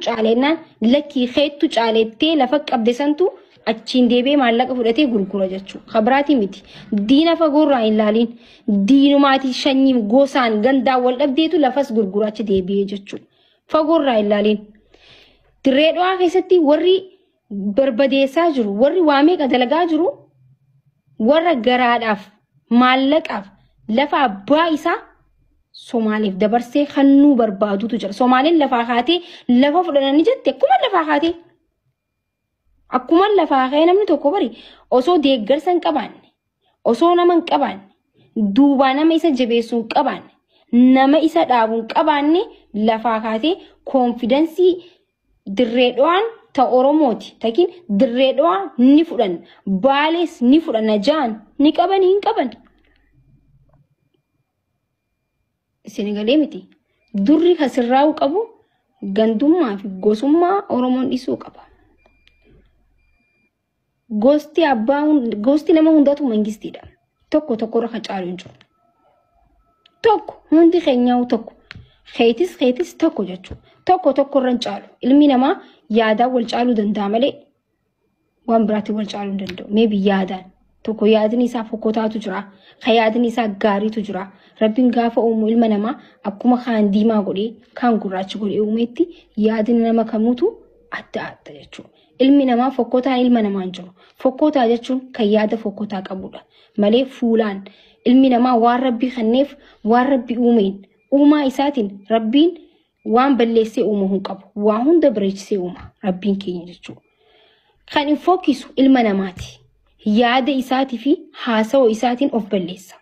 caaleenaan lakkii heettu caaleettee lafa qabde santu achiin deebee maallaqa fudhatee gurgura jechuudha. Khabiraati miti. Diina fagoorraa hin laaliin diinumaati shanyii gosaan gandaa wal dhabdeetu lafas gurguraachi deebi'ee jechuudha. Fagoorraa hin laaliin. Dirree dhawaa keessatti warri barbadeessaa jiru, warri waamee dalagaa jiru, warra garaadhaaf maallaqaaf lafa abbaa isaa Somaaliif dabarsee kannuu barbaadutu jira. Somaaliin lafaa kaatee lafa fudhananii jette akkuma lafaa kaatee. Akkuma lafaa kaatee namni tokko bari osoo deeggarsa hin qabaanne, osoo nama hin qabaanne, duubaa nama isa jabeessuu hin qabaanne, nama isa dhaabuu hin qabaanne lafaa kaatee koonfidensii dirree dhawaan ta Oromooti. Takiin dirree dhawaa ni fudhan, baalees ni fudhan, jaan ni qaban hin qaban. Senegalee miti. Durri kasirraa'u qabu gandummaa fi gosummaa Oromoon dhisuu qaba. Gosti nama hundatu mangistiidha. Tokko irra caalu hin jiru. Tokko hundi keenyaa'u tokko. Keetis tokko jechuudha. Tokko irra caalu. Ilmi namaa yaadaan wal caaluu danda'a malee waan biraatti wal caaluu hin danda'u. Meebi yaadaan. Tokko yaadni isaa fokkotaatu jira. Yaadni isaa gaariitu jira. Rabbiin gaafa uumu ilma namaa akkuma kaan diimaa godhee kaan gurraachi godhee uumetti yaadni nama kamuutu adda jechuudha. Ilmi namaa fokkotaan ilma namaa hin jiru. Fokkotaa jechuun kan yaada fokkotaa qabudha. Malee fuulaan ilmi namaa waan Rabbii kenneef waan Rabbii uumeen uumaa isaatiin Rabbiin waan balleessee uumuu hin qabu. Waan hunda bareechisee uuma Rabbiin keenya jechuudha. Kan hin fokkisu ilma namaati. Yaada isaatii fi haasawaa isaatiin of balleessa.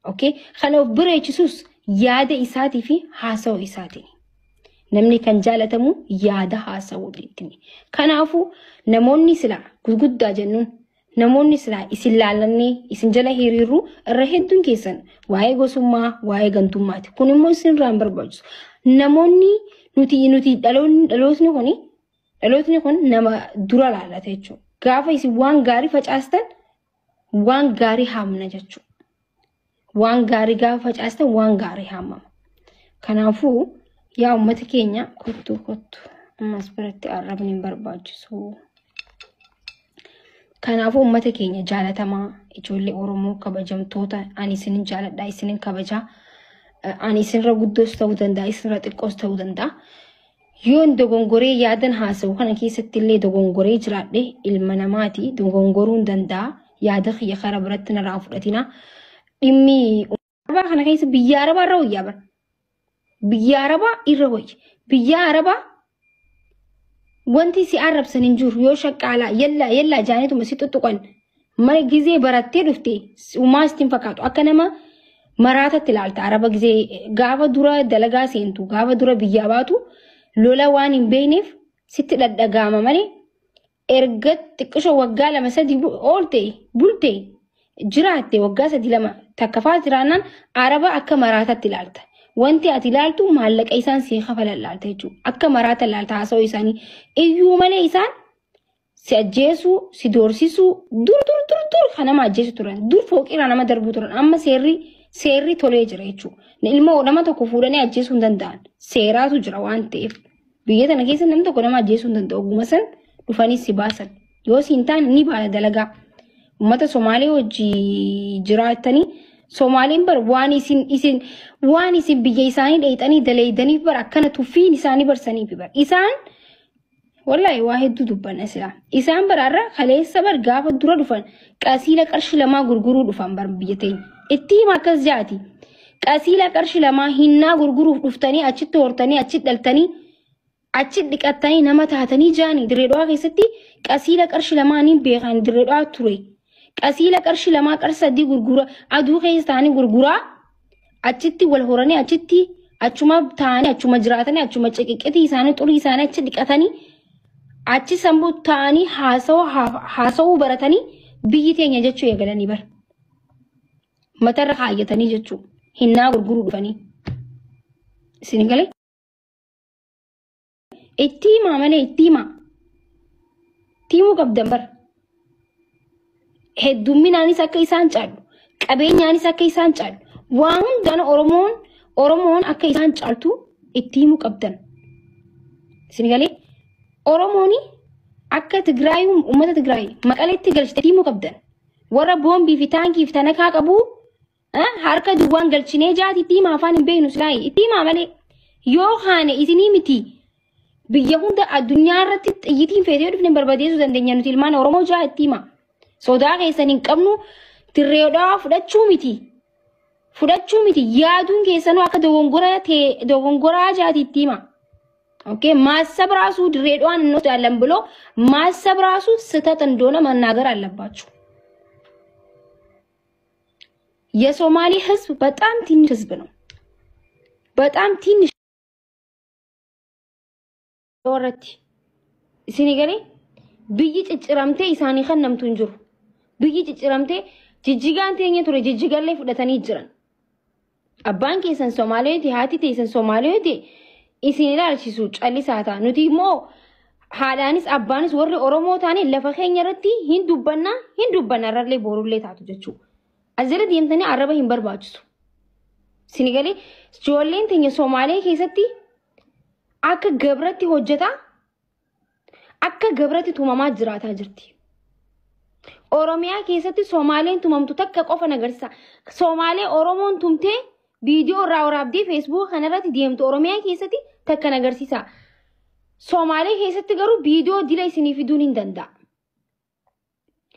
Okay? Kan of bareechisus yaada isaatii fi haasawaa isaatiin. Namni kan jaalatamu yaada haasawuu dhiittini. Kanaafuu namoonni silaa gurguddaa jennuun namoonni silaa isin laalannee isin jala hiriirru irra hedduun keessan waa'ee gosummaa waa'ee gantummaati. Kun immoo isin irraa hin barbaachisu. Namoonni nuti dhalootni kun nama dura laallata jechuudha. Gaafa isin waan gaarii facaastan waan gaarii haamna jechuudha. Waan gaarii gaafa facaastan waan gaarii haamama. Kanaafuu yaa uummata keenya kottu ammas biratti arrabni hin barbaachisu. Kanaafuu uummata keenya jaalatamaa ijoollee Oromoo kabajamtoota ani isinin jaaladha isinin kabajaa ani isinirra guddoos ta'uu danda'a isinirra xiqqoos ta'uu danda'a. Yoon dogongoree yaadan haasa'u kana keessatti illee dogongoree jiraadhe ilma namaati dogongoruun danda'a yaada kiyya karaa biratti narraa fudhatina. Dhimmi Arabaa kana keessa biyya Arabaa irra wayyaa bara. Biyya Arabaa irra wayya. Biyya Arabaa wanti si arrabsan hin jiru yoo shaqqaalaa yalla jaanituma si tuttuqan mana gizee barattee dhufte uumaa sitti hin fakkaatu akka nama maraatatti ilaalta Araba gizee gaafa dura dalagaa seentu gaafa dura biyya baatu lola waan hin beekneef sitti dhadhagaama malee erga xiqqisho waggaa 2-3 oolte bulte jiraatte waggaa 3-2 takkafaa jiraannaan Araba akka maraatatti ilaalta. Wanti ati ilaaltu maallaqa isaan si kafalan ilaalta jechuudha. Akka maraata ilaalta haasawaa isaanii iyyuu malee isaan si ajjeesuu si doorsisuu dur kan nama ajjeesu turan dur fooqirraa nama darbuu turan amma seerri tolee jira jechuudha. Ilma nama tokko fuudhanii ajjeesuu hin danda'an seeraatu jira waan ta'eef biyya tana keessa namni tokko nama ajjeesuu hin danda'u oguma san dhufanii si baasan yoo si hin taane ni baala dalagaa. Uummata Somaalee wajji jiraatanii Somaliin bar waan isin biyya isaanii dheeyxanii daleeydaniif bar akkana tuffiin isaanii barsaniif bar isaan wallahi waa hedduu dubbanna sila isaan baraarra kaleessa bar gaafa dura dhufan qasiila qarshi lamaa gurguruu dhufan bar biyya ta'in itti hima akkas jaati qasiila qarshi lamaa hinnaa gurguruuf dhuftanii achitti hortanii achitti dhaltanii achitti dhiqattanii nama taatanii jaanii dirree dhawaa keessatti qasiila qarshi lamaa niin beekan dirree dhawaa ture. Qasiila qarshi lamaa qarshi 3 gurgura aduu keessaanii gurguraa achitti wal horanii achitti achuma taa'anii achuma jiraatanii achuma ciqiqqiti isaanii xurii isaanii achi dhiqatanii achi sammuu taa'anii haasawuu baratanii biyyi teenya jechuu eegalanii bar matarra kaayyatanii jechuu hinnaa gurguruu dhufanii isin galee itti himaa malee itti himaa tiimuu qabdan bar. Hedduminaanis akka isaan caalu qabeenyaanis akka isaan caalu waan hundaan Oromoon akka isaan caaltu itti himuu qabdan. سنغالي أوروموني أكا تجراي ومتى تجراي مقالة تجرش تيمو كبدن ورا بومبي في تانكي في تناكا كابو harka duwwan galchinee jaati tiima afaan hin beeknu silaayi tiima malee yoo haane isinii miti biyya hunda addunyaa irratti xiyyitiin feetee dhufne barbadeessuu dandeenya nuti ilmaan Oromoo jaa tiima sodaa keessan hin qabnu tirreedhaa fudhachuu miti yaaduun keessanuu akka dogongoraa jaati tiima okay ማሰብ ራሱ ድሬዳዋን እንወስዳለን ብሎ ማሰብ ራሱ ስህተት እንደሆነ መናገር አለባችሁ የሶማሌ ህዝብ በጣም ትንሽ ህዝብ ነው በጣም ትንሽ ወረቲ ሲኒገሪ ብይ ጭጭራምቴ ኢሳኒ ከነምቱ እንጅሩ ብይ ጭጭራምቴ ጅጅጋን ተኘ ቱረ ጅጅጋን ላይ ፍደተኒ ይጅራን አባን ከሰን ሶማሌቲ ሃቲ ተሰን ሶማሌቲ ኢሲኒላ አልቺሱ ጫሊሳታ ኑቲሞ ሃዳኒስ አባኒስ ወር ኦሮሞ ታኔ ለፈኸኝ ረቲ ሂንዱበና ረለ ቦሩሌ ታቱ ጀቹ أزلت يمتني عربة ينبر باجسو سنغالي جولين تنيا سومالي كيستي أكا جبرتي هجتا أكا جبرتي توماما جراتا جرتي أوروميا كيستي سومالين تومام تتكا قفا نغرسا سومالي أورومون تومتي فيديو راو رابدي فيسبوك خنراتي ديمتو أوروميا كيستي تكا نغرسيسا سومالي كيستي غرو فيديو ديلاي سني في دونين دندا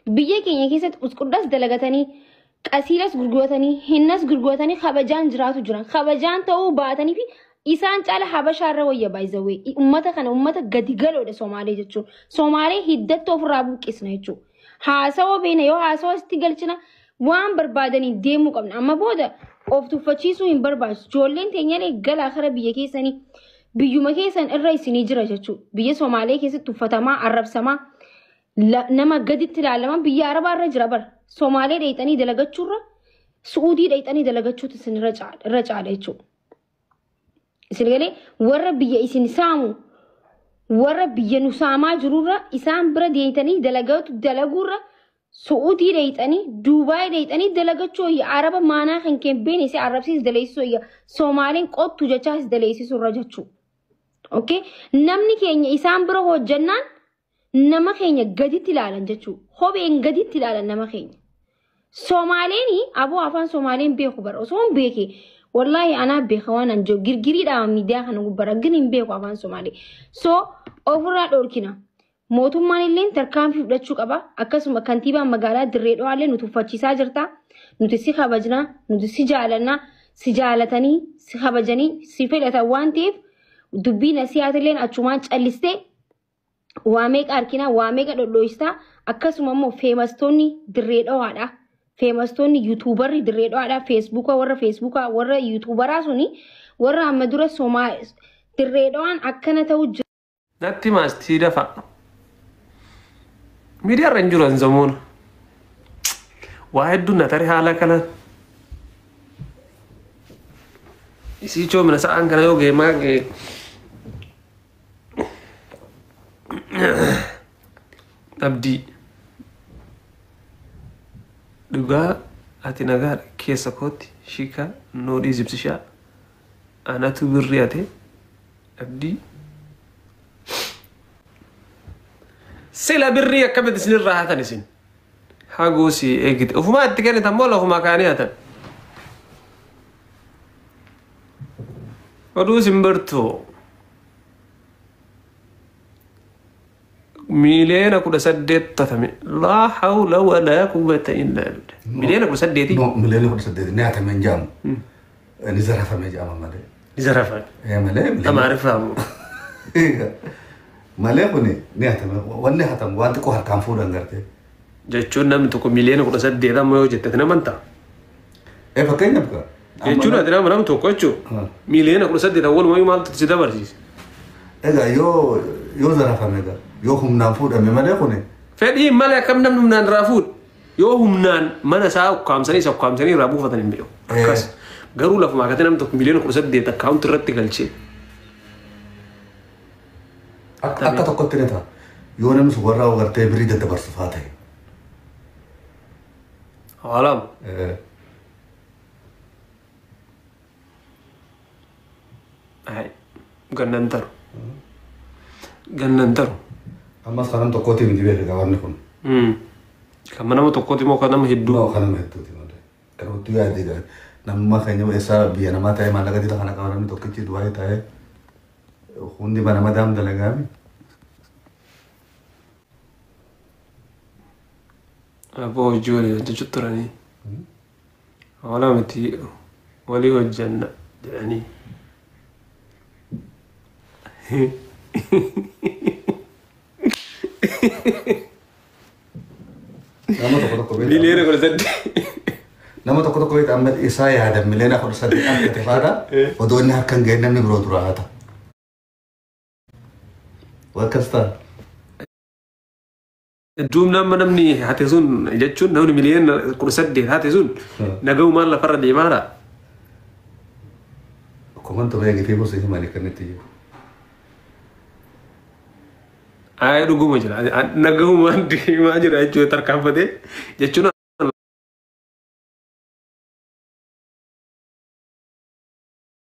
بيجي كينيا كيست اسكوداس دلغتاني قسيلس غرغوتاني هنس غرغوتاني خبجان جراتو جران خبجان تو باتاني في إسان چاله حبشار روية بايزوي أمتا خنا أمتا غديغلو ده سومالي جچو سومالي هدت توف رابو كسنا جچو هاسو بينه يو هاسو استيغلچنا وان بربادني ديمو قبنا أما بودا أوفتو فچيسو إن برباش جولين تنياني غل آخر بيه كيساني بيو مكيسان الرئيسيني جرا جچو بيه سومالي كيسي تفتما عرب سما نما غدت تلالما بيه عرب الرجل بر سومالي ديتاني دلغچورا سعودي ديتاني دلغچو تسن رجع ديچو سلغلي ورا بيه اسن سامو ورا بيه نساما جرورا اسان بر ديتاني دلغورا سعودي ديتاني دبي ديتاني دلغچو يا عرب مانا خنكن بين سي عرب سيس دليسو يا سومالين قط تجچاس دليسي سرجچو اوكي نمني كينيا اسان بر هو جنان نما خينيا غدي تلالن جچو خوبين غدي تلالن نما خينيا سوماليني ابو افان سومالين بيخو بر اسون بيكي والله انا بيخوان انجو غيرغيري دا ميديا خنو برغن بيخو افان سومالي سو اوفرا دوركينا موتومان لين تركام في دچو قبا اكسما كانتيبا مغالا دريدو علي نتوفچيسا جرتا نتسي خبجنا نتسي جالنا سجالتني سخبجني سيفلتا وانتيف دبي نسيات لين اچومان چلسته واميك أركينا واميك أدلويستا أكاسو مامو فيمستوني دريدو هذا فيمستوني يوتيوبر دريدو هذا فيسبوكا ورا يوتيوبر أسوني ورا مدورة سوما دريدو عن أكنا توج نتي ما استيدا فا ميديا رنجوران زمون واحد دون نتاري حالا كلا يسيچو من سان كنا يوغي ماغي abdi duga ati nagar kesa koti shika nodi zipsisha anatu birriate abdi sila birriya kabed sinir rahatan isin hagosi egit ufuma atikani tamola ufuma kaniyatan odu simberto مليون كل سديت تثمن لا حول ولا قوة إلا بالله مليون كل سديتي مليون كل سديتي نعت من جام نزرفه من جام مالي نزرفه يا مالي أما أعرفها مالي كوني نعت ولا هتم وانت كوه كام فورا نعرته جتشون نم تكو مليون كل سديت هذا ما يوجد تثنا منتا إيه فكين نبكا جتشون هذا ما نم توقع جو مليون كل سديت أول ما يمال تجدا برجيس إيه يو زرفه ميدا يوهم نافود أمي ماذا يكونه؟ فدي ماذا كم نمنا نرافود يوهم نان ماذا ساو كام سني رابو فتن بيو كاس قالوا له ما كتنا متوك مليون كروسات دي تكاونت رتي قالشي أكتر تقطني تا يونا مسوارا وغرتي بريدة تبرصفات هي عالم هاي قلنا ننتر Gannan taru. Ammas kanam tokkooti miti beeka gabaanni kun. Kan nama tokkooti moo kan nama hedduu? Noo kanama hedduuti malee. Kan uttuu yaadde gaa namummaa keenya eessaa biyya namaa ta'e maallaqa dila kana qaba namni tokkichi du'aa ta'e hundi banama daam dalagaami. Aboo hojii walii hojjechuu turanii. Wala miti walii hojjanna jedhanii. Nama tokko beekama. Miliyoona 13. Nama tokko beekama amma isaa yaada miliyoona 13 akka faada odoo inni akka hin ga'in namni biroo dura haata. Wakkas ta'a. Duum namni haate sun jechuun namni miliyoona 18 haate sun nagaumaan lafarra deemaadha. Akkuma ta'u eegitee bosa himanii kan itti jiru. Dhuguma jira nagaumaan deemaa jira jechuudha tarkaanfatee jechuun